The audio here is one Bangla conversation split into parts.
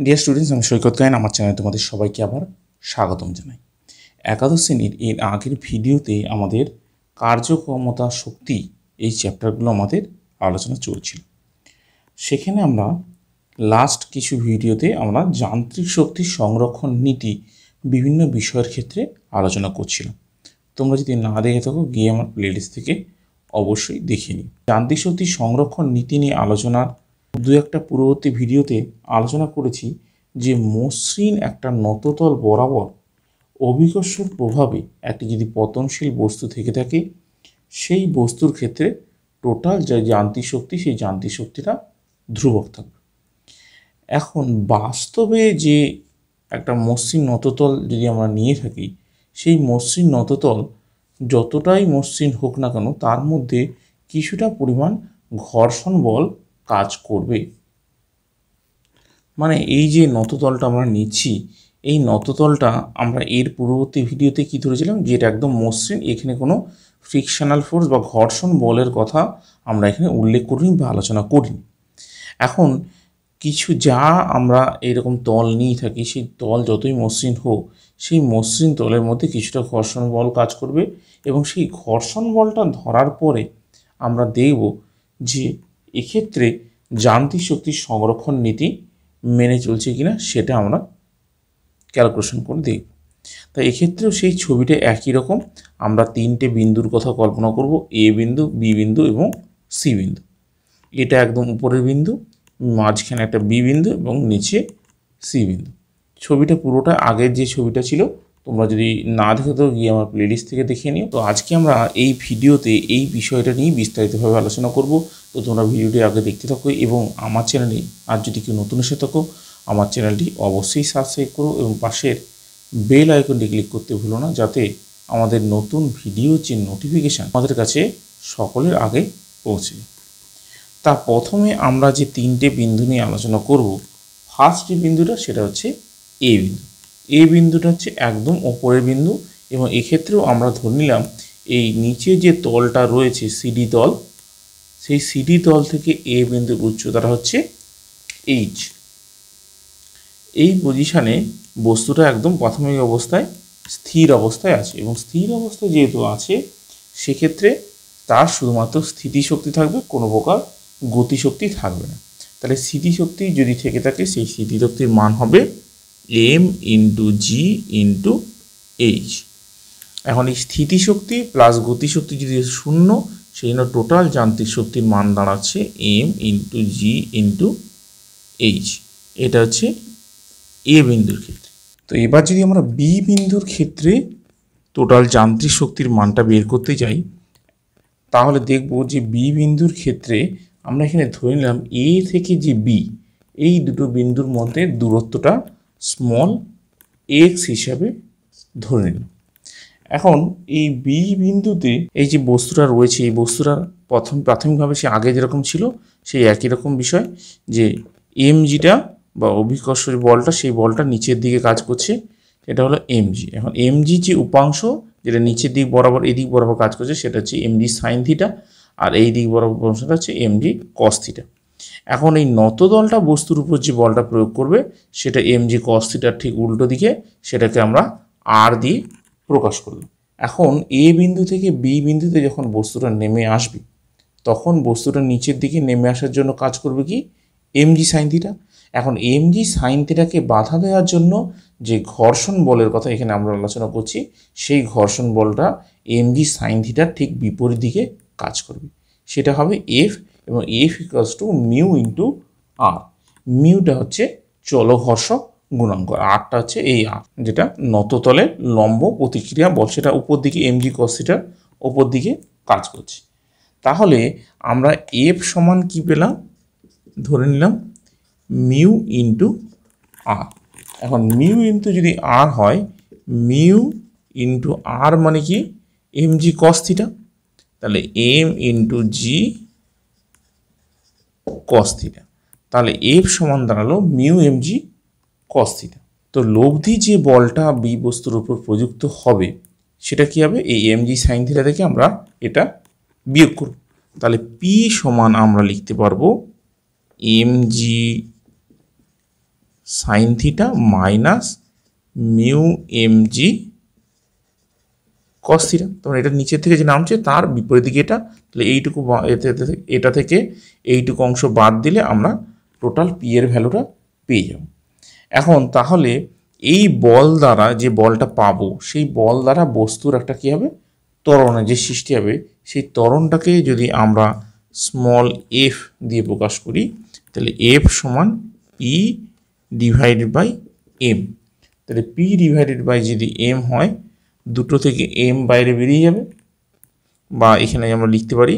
ডিয়ার স্টুডেন্টস, আমি সৈকত গায়েন। আমার চ্যানেলে তোমাদের সবাইকে আবার স্বাগতম জানাই। একাদশ শ্রেণীর এর আগের ভিডিওতে আমাদের কার্যক্ষমতা শক্তি এই চ্যাপ্টারগুলো আমাদের আলোচনা চলছিল। সেখানে আমরা লাস্ট কিছু ভিডিওতে আমরা যান্ত্রিক শক্তি সংরক্ষণ নীতি বিভিন্ন বিষয়ের ক্ষেত্রে আলোচনা করছিলাম। তোমরা যদি না দেখে থাকো গিয়ে আমার প্লেলিস্ট থেকে অবশ্যই দেখে নিই। যান্ত্রিক শক্তি সংরক্ষণ নীতি নিয়ে আলোচনার দু একটা পূর্ববর্তী ভিডিওতে আলোচনা করেছি যে মসৃণ একটা নততল বরাবর অভিকর্ষর প্রভাবে একটি যদি পতনশীল বস্তু থেকে থাকে সেই বস্তুর ক্ষেত্রে টোটাল যে যান্ত্রিক শক্তি সেই যান্ত্রিক শক্তিটা ধ্রুবক থাকবে। এখন বাস্তবে যে একটা মসৃণ নততল যদি আমরা নিয়ে থাকি সেই মসৃণ নততল যতটাই মসৃণ হোক না কেন তার মধ্যে কিছুটা পরিমাণ ঘর্ষণ বল কাজ করবে। মানে এই যে নততলটা আমরা নিচ্ছি এই নততলটা আমরা এর পূর্ববর্তী ভিডিওতে কি ধরেছিলাম যে এটা একদম মসৃণ, এখানে কোনো ফ্রিকশনাল ফোর্স বা ঘর্ষণ বলের কথা আমরা এখানে উল্লেখ করিনি বা আলোচনা করিনি। এখন কিছু যা আমরা এরকম তল নিয়ে থাকি সেই তল যতই মসৃণ হোক সেই মসৃণ তলের মধ্যে কিছুটা ঘর্ষণ বল কাজ করবে এবং সেই ঘর্ষণ বলটা ধরার পরে আমরা দেখব যে এক্ষেত্রে যান্ত্রিক শক্তির সংরক্ষণ নীতি মেনে চলছে কিনা সেটা আমরা ক্যালকুলেশন করে দেখব। তাই এক্ষেত্রেও সেই ছবিটা একই রকম। আমরা তিনটে বিন্দুর কথা কল্পনা করব, এ বিন্দু, বি বিন্দু এবং সি বিন্দু। এটা একদম উপরের বিন্দু, মাঝখানে একটা বি বিন্দু এবং নিচে সি বিন্দু। ছবিটা পুরোটা আগের যে ছবিটা ছিল তোমরা যদি না দেখে তো গিয়ে আমার প্লেলিস্ট থেকে দেখে নিও। তো আজকে আমরা এই ভিডিওতে এই বিষয়টা নিয়ে বিস্তারিতভাবে আলোচনা করব। তো তোমরা ভিডিওটি আগে দেখতে থাকো এবং আমার চ্যানেলে আর যদি কেউ নতুন এসে থাকো আমার চ্যানেলটি অবশ্যই সাবস্ক্রাইব করো এবং পাশের বেল আইকনটি ক্লিক করতে ভুলো না, যাতে আমাদের নতুন ভিডিও যে নোটিফিকেশান আমাদের কাছে সকলের আগে পৌঁছে। তা প্রথমে আমরা যে তিনটে বিন্দু নিয়ে আলোচনা করব, ফার্স্ট যে বিন্দুটা সেটা হচ্ছে এ বিন্দু। এ বিন্দুটা হচ্ছে একদম ওপরের বিন্দু এবং এক্ষেত্রেও আমরা ধরে নিলাম এই নিচে যে তলটা রয়েছে সিডি তল, সেই সিডি তল থেকে এ বিন্দুর উচ্চতাটা হচ্ছে এইচ। এই পজিশানে বস্তুটা একদম প্রাথমিক অবস্থায় স্থির অবস্থায় আছে এবং স্থির অবস্থায় যেহেতু আছে সেক্ষেত্রে তার শুধুমাত্র স্থিতিশক্তি থাকবে, কোনো প্রকার গতিশক্তি থাকবে না। তাহলে স্থিতিশক্তি যদি থেকে থাকে সেই স্থিতিশক্তির মান হবে M into g into H. এখন এই স্থিতিশক্তি প্লাস গতিশক্তি যদি শূন্য, সেই জন্য টোটাল যান্ত্রিক শক্তির মান দাঁড়াচ্ছে M into g into H. এটা হচ্ছে এ বিন্দুর ক্ষেত্রে। তো এবার যদি আমরা বি বিন্দুর ক্ষেত্রে টোটাল যান্ত্রিক শক্তির মানটা বের করতে যাই তাহলে দেখব যে বি বিন্দুর ক্ষেত্রে আমরা এখানে ধরে নিলাম এ থেকে যে বি এই দুটো বিন্দুর মধ্যে দূরত্বটা স্মল এক্স হিসাবে ধরে নিলাম। এখন এই বি বিন্দুতে এই যে বস্তুটা রয়েছে এই বস্তুটা প্রাথমিকভাবে সে আগে যেরকম ছিল সেই একই রকম বিষয় যে এমজিটা বা অভিকর্ষের বলটা সেই বলটা নিচের দিকে কাজ করছে, এটা হলো এমজি। এখন এমজি যে উপাংশ যেটা নিচের দিক বরাবর এই দিক বরাবর কাজ করছে সেটা হচ্ছে এমজি সাইন থিটা, আর এই দিক বরাবর অংশটা হচ্ছে এমজি কস থিটা। এখন এই নতদলটা বস্তুর উপর যে বলটা প্রয়োগ করবে সেটা এমজি কস থিটার ঠিক উল্টো দিকে, সেটাকে আমরা আর দিয়ে প্রকাশ করলাম। এখন এ বিন্দু থেকে বি বিন্দুতে যখন বস্তুটা নেমে আসবে তখন বস্তুটা নিচের দিকে নেমে আসার জন্য কাজ করবে কি এমজি সাইন থিটা। এখন এমজি সাইন থিটাকে বাধা দেওয়ার জন্য যে ঘর্ষণ বলের কথা এখানে আমরা আলোচনা করছি সেই ঘর্ষণ বলটা এমজি সাইন থিটার ঠিক বিপরীত দিকে কাজ করবে, সেটা হবে এফ এবং F equals to mu into R. মিউটা হচ্ছে চলঘর্ষক গুণাঙ্ক, আরটা হচ্ছে এই আর যেটা নততলের লম্ব প্রতিক্রিয়া বল, সেটা উপর দিকে এমজি কস থিটার ওপর দিকে কাজ করছে। তাহলে আমরা এফ সমান কি পেলাম, ধরে নিলাম মিউ ইন্টু আর। এখন মিউ ইন্টু যদি আর হয়, মিউ ইন্টু আর মানে কি এমজি কস থিটা, তাহলে এম ইন্টু জি কস থিটা। তাহলে এফ সমান দাঁড়ালো মিউ এমজি কস থিটা। তো লব্ধি যে বলটা বি বস্তুর উপর প্রযুক্ত হবে সেটা কি হবে, এই এমজি সাইন থিটা থেকে আমরা এটা বিয়োগ করব। তাহলে পি সমান আমরা লিখতে পারবো MG sine theta minus mu M G cos theta. তখন এটা নিচের থেকে যে নামছে তার বিপরীত দিকে এটা, তাহলে এইটুকু এটা থেকে এইটুকু অংশ বাদ দিলে আমরা টোটাল পি এর ভ্যালুটা পেয়ে যাব। এখন তাহলে এই বল দ্বারা যে বলটা পাবো সেই বল দ্বারা বস্তুর একটা কী হবে, ত্বরণের যে সৃষ্টি হবে, সেই ত্বরণটাকে যদি আমরা স্মল এফ দিয়ে প্রকাশ করি তাহলে এফ সমান পি ডিভাইডেড বাই এম। তাহলে পি ডিভাইডেড বাই যদি এম হয়, দুটো থেকে এম বাইরে বেরিয়ে যাবে, বা এখানে আমরা লিখতে পারি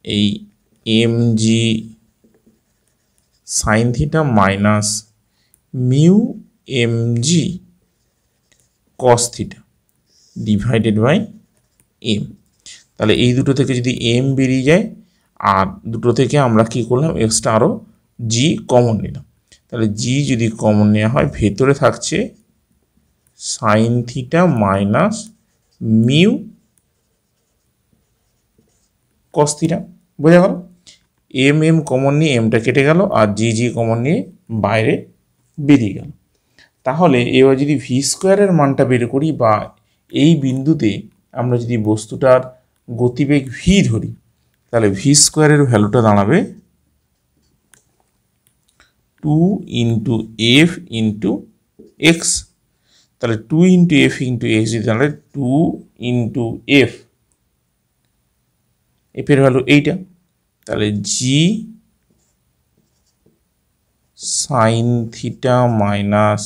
এই M G sine theta minus mu M G cos theta divided by M. তাহলে এই দুটো থেকে যদি এম বেরিয়ে যায় আর দুটো থেকে আমরা কি করলাম এক্সট্রা আরও জি কমন নিলাম, তাহলে জি যদি কমন নেওয়া হয় ভেতরে থাকছে sign theta minus mu cos theta. বোঝা গেল? এম এম কমন নিয়ে এমটা কেটে গেল আর জি জি কমন নিয়ে বাইরে বেরিয়ে গেল। তাহলে এবার যদি ভি স্কোয়ারের মানটা বের করি, বা এই বিন্দুতে আমরা যদি বস্তুটার গতিবেগ ভি ধরি, তাহলে ভি স্কোয়ারের ভ্যালুটা দাঁড়াবে 2 ইন্টু এফ ইন্টু এক্স। তাহলে 2 ইন্টু এফ ইন্টু এক্স যদি দাঁড়ায় 2 ইন্টু এফ, এফের ভ্যালু এইটা, তাহলে জি sine theta minus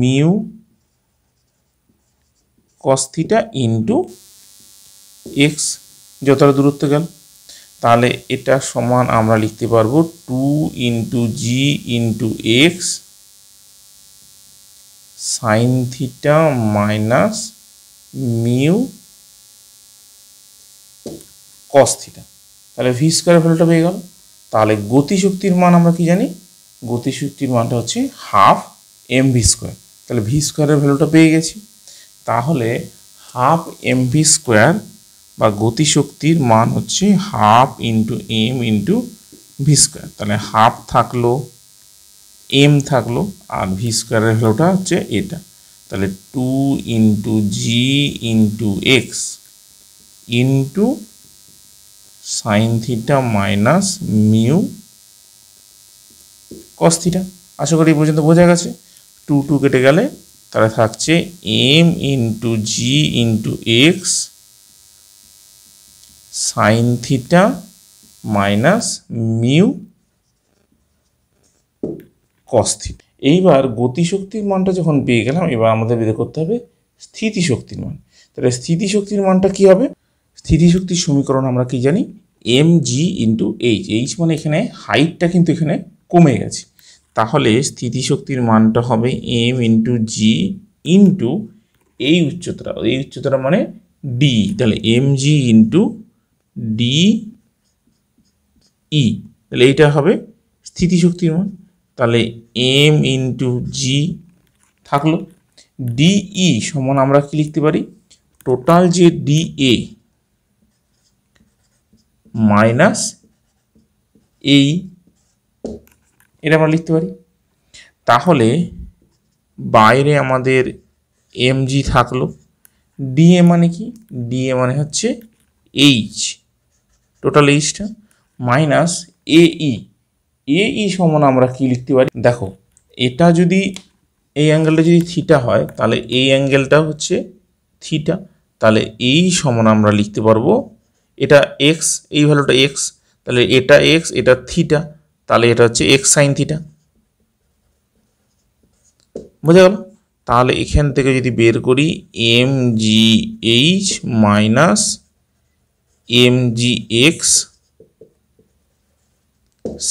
mu cos theta into x, যতটা দূরত্ব গেল। তাহলে এটা সমান আমরা লিখতে পারবো 2 into g into x sine theta minus mu cos theta. তাহলে ভি স্কোয়ার ভ্যালুটা পেয়ে গেল। তাহলে গতিশক্তির মান আমরা কি জানি, গতিশক্তির মানটা হচ্ছে হাফ এম ভি স্কোয়ার। তাহলে ভি স্কোয়ারের ভ্যালুটা পেয়ে গেছি। তাহলে হাফ এম ভি স্কোয়ার বা গতিশক্তির মান হচ্ছে half into m into v square. তাহলে হাফ থাকলো, এম থাকলো, আর ভি স্কোয়ারের ভ্যালুটা হচ্ছে এটা। তাহলে 2 into g into x into sine theta minus mu cos theta. আশা করি এই পর্যন্ত বোঝা গেছে। 2 2 কেটে গেলে তাহলে থাকছে m into g into x sine theta minus mu cos theta. এইবার গতিশক্তির মানটা যখন পেয়ে গেলাম, এবার আমাদের বের করতে হবে স্থিতিশক্তির মান। তাহলে স্থিতিশক্তির মানটা কি হবে? স্থিতিশক্তির সমীকরণ আমরা কি জানি, M G into H. H মানে এখানে হাইটটা কিন্তু এখানে কমে গেছে, তাহলে স্থিতিশক্তির মানটা হবে এম ইন্টু জি ইন্টু এই উচ্চতা, এই উচ্চতাটা মানে ডি। তাহলে M G into D E, তাহলে এইটা হবে স্থিতিশক্তির মান। তাহলে এম ইন্টু জি থাকলো, ডিই সমান আমরা কি লিখতে পারি, টোটাল যে ডি এ মাইনাস এই, এটা আমরা লিখতে পারি। তাহলে বাইরে আমাদের এম জি থাকলো, ডিএ মানে কি, ডিএ মানে হচ্ছে এইচ, টোটাল এইচটা, মাইনাস এই, এই সমান আমরা কি লিখতে পারি, দেখো এটা যদি এই অ্যাঙ্গেলটা যদি থিটা হয় তাহলে এই অ্যাঙ্গেলটা হচ্ছে থিটা, তাহলে এই সমান আমরা লিখতে পারবো এটা এক্স, এই ভ্যালুটা এক্স, তাহলে এটা এক্স, এটা থিটা, তাহলে এটা হচ্ছে এক্স সাইন থিটা। বোঝা গেল? তাহলে এখান থেকে যদি বের করি M G H minus M G X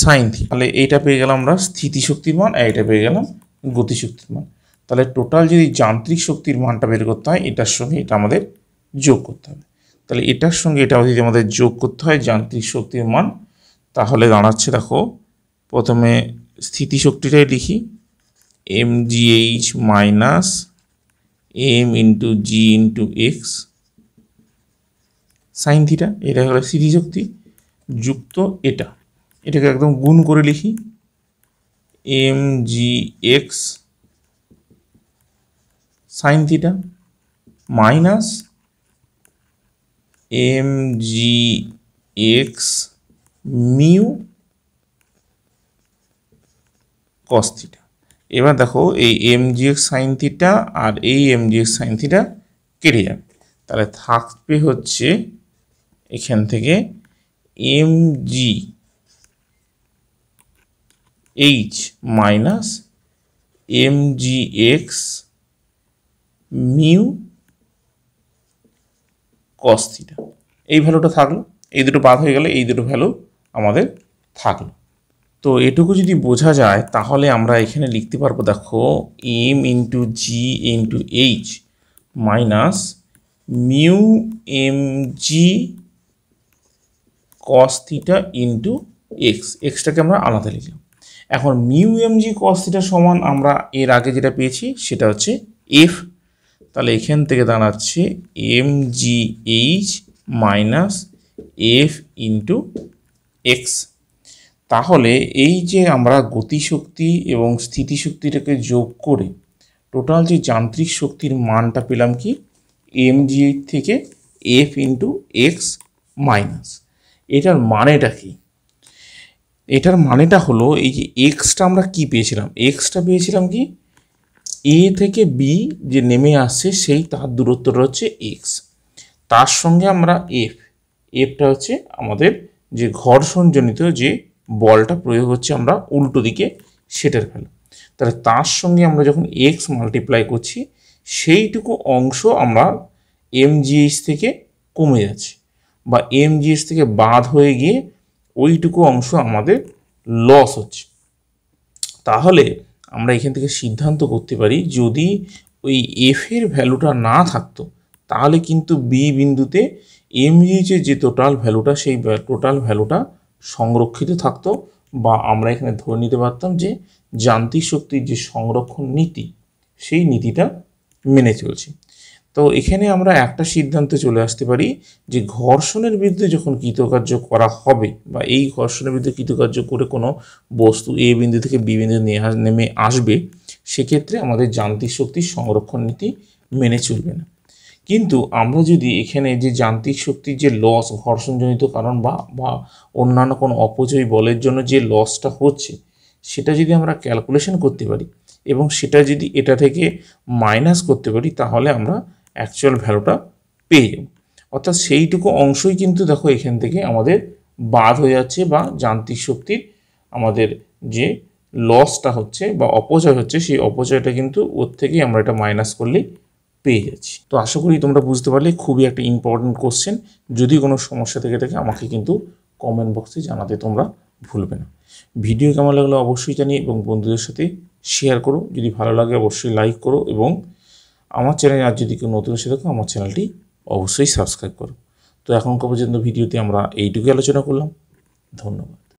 sine theta, তাহলে এইটা পেয়ে গেলাম আমরা স্থিতিশক্তির মান, আর এটা পেয়ে গেলাম গতিশক্তির মান। তাহলে টোটাল যদি যান্ত্রিক শক্তির মানটা বের করতে হয়, এটার সঙ্গে এটা আমাদের যোগ করতে হবে। তাহলে এটার সঙ্গে এটা যদি আমাদের যোগ করতে হয় যান্ত্রিক শক্তির মান, তাহলে দাঁড়াচ্ছে, দেখো প্রথমে স্থিতিশক্তিটাই লিখি, m G H minus m into g into x sine theta, এটা হলো স্থিতিশক্তি, যুক্ত এটাকে একদম গুণ করে লিখি, mgx sign theta minus mgx mu cos theta. এবার দেখো এই mgx সাইন থিটা আর এই mgx সাইন থিটা কেটে যাবে, তাহলে থাকবে হচ্ছে এখান থেকে mgh minus mgx mu cos theta. এই ভ্যালুটা থাকলো, এই দুটো বাদ হয়ে গেলে এই দুটো ভ্যালু আমাদের থাকলো। তো এটুকু যদি বোঝা যায় তাহলে আমরা এখানে লিখতে পারবো, দেখো m into g into h minus mu M G cos theta into x, এক্সটাকে আমরা আলাদা লিখলাম। এখন mu M G cos theta সমান আমরা এর আগে যেটা পেয়েছি সেটা হচ্ছে এফ, তাহলে এখান থেকে দাঁড়াচ্ছে M G H minus F into X. তাহলে এই যে আমরা গতিশক্তি এবং স্থিতিশক্তিটাকে যোগ করে টোটাল যে যান্ত্রিক শক্তির মানটা পেলাম কি mg থেকে f ইন্টু এক্স মাইনাস। এটার মানেটা কি? এটার মানেটা হলো এই যে এক্সটা আমরা কি পেয়েছিলাম, এক্সটা পেয়েছিলাম কি এ থেকে বি যে নেমে আসছে সেই তার দূরত্বটা হচ্ছে এক্স, তার সঙ্গে আমরা এফটা হচ্ছে আমাদের যে ঘর্ষণজনিত যে বলটা প্রয়োগ হচ্ছে আমরা উল্টো দিকে সেটার ভ্যালু। তাহলে তার সঙ্গে আমরা যখন এক্স মাল্টিপ্লাই করছি সেইটুকু অংশ আমরা এমজিএইচ থেকে কমে যাচ্ছে বা এমজিএইচ থেকে বাদ হয়ে গিয়ে ওইটুকু অংশ আমাদের লস হচ্ছে। তাহলে আমরা এখান থেকে সিদ্ধান্ত করতে পারি যদি ওই এফের ভ্যালুটা না থাকতো তাহলে কিন্তু বি বিন্দুতে এমজিএইচের যে টোটাল ভ্যালুটা সেই টোটাল ভ্যালুটা সংরক্ষিত থাকতো, বা আমরা এখানে ধরে নিতে পারতাম যে যান্ত্রিক শক্তির যে সংরক্ষণ নীতি সেই নীতিটা মেনে চলছে। তো এখানে আমরা একটা সিদ্ধান্তে চলে আসতে পারি যে ঘর্ষণের বিরুদ্ধে যখন কৃতকার্য করা হবে বা এই ঘর্ষণের বিরুদ্ধে কৃতকার্য করে কোনো বস্তু এ বিন্দু থেকে বি বিন্দু নেমে আসবে, সেক্ষেত্রে আমাদের যান্ত্রিক শক্তির সংরক্ষণ নীতি মেনে চলবে না। কিন্তু আমরা যদি এখানে যে যান্ত্রিক শক্তির যে লস ঘর্ষণজনিত কারণ বা অন্যান্য কোনো অপচয় বলের জন্য যে লসটা হচ্ছে সেটা যদি আমরা ক্যালকুলেশন করতে পারি এবং সেটা যদি এটা থেকে মাইনাস করতে পারি তাহলে আমরা অ্যাকচুয়াল ভ্যালুটা পেয়ে যাব। অর্থাৎ সেইটুকু অংশই কিন্তু দেখো এখান থেকে আমাদের বাদ হয়ে যাচ্ছে বা যান্ত্রিক শক্তির আমাদের যে লসটা হচ্ছে বা অপচয় হচ্ছে সেই অপচয়টা কিন্তু ওর থেকেই আমরা এটা মাইনাস করলেই পেয়ে যাচ্ছি। তো আশা করি তোমরা বুঝতে পারলে, খুবই একটা ইম্পর্টেন্ট কোশ্চেন। যদি কোনো সমস্যা থেকে থাকে আমাকে কিন্তু কমেন্ট বক্সে জানাতে তোমরা ভুলবে না। ভিডিও কেমন লাগলো অবশ্যই জানিয়ে এবং বন্ধুদের সাথে শেয়ার করো, যদি ভালো লাগে অবশ্যই লাইক করো এবং আমার চ্যানেলে আর যদি কেউ নতুন এসে থাকো আমার চ্যানেলটি অবশ্যই সাবস্ক্রাইব করো। তো এখনকার পর্যন্ত ভিডিওতে আমরা এইটুকুই আলোচনা করলাম। ধন্যবাদ।